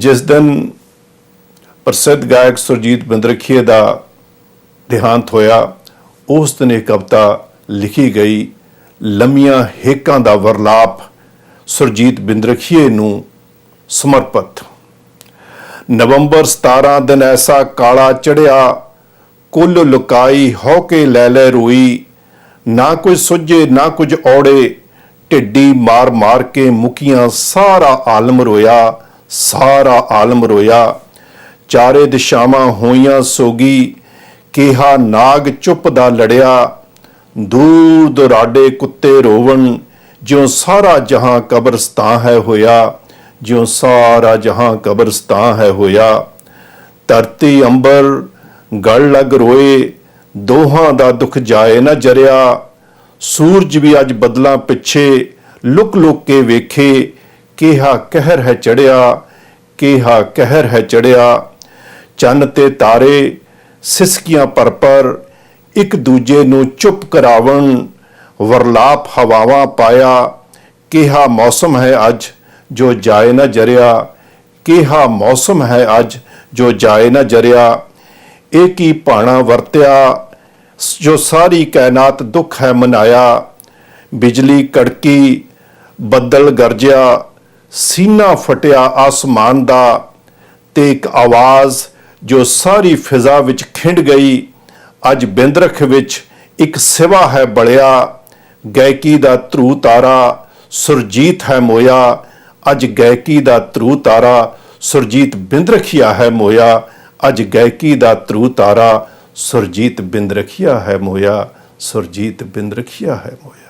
जिस दिन प्रसिद्ध गायक सुरजीत बिंद्रखीए का देहांत होया, उस दिन एक कविता लिखी गई, लम्मियां हेकां दा वरलाप सुरजीत बिंद्रखीए नूं समर्पित। नवंबर 17 दिन ऐसा काला चढ़िया, कुल लुकाई हो के लै लै रोई, ना कुछ सुझे ना कुछ औड़े, ढिड्डी मार मार के मुकियां सारा आलम रोया, सारा आलम रोया। चारे दिशावां होइयां सोगी, केहा नाग चुप दा लड़िया, दूर दुराडे कुत्ते रोवन, ज्यों सारा जहां कब्रस्तान है होया, ज्यों सारा जहां कब्रस्तान है होया। धरती अंबर गल लग रोए, दोहां दा दुख जाए न जरिया, सूरज भी अज बदलां पिछे लुक लुक के वेखे, केहा कहर है चढ़िया, केहा कहर है चढ़िया। चन्न ते तारे सिसकियां पर एक दूजे नूं चुप करावन, वरलाप हवावां पाया, केहा मौसम है अज जो जाए न जरिया, केहा मौसम है अज जो जाए न जरिया। एक ही भाणा वरत्या जो सारी कायनात दुख है मनाया, बिजली कड़की बदल गरजिया, सीना फटिया आसमान दा, ते एक आवाज़ जो सारी फिजा विच खिंड गई। अज बिंद्रख विच एक सिवा है बलिया, गायकी दा ध्रू तारा सुरजीत है मोया, अज गायकी दा ध्रू तारा सुरजीत बिंद्रखीआ है मोया, अज गायकी दा ध्रू तारा सुरजीत बिंद्रखीआ है मोया, सुरजीत बिंद्रखीआ है मोया।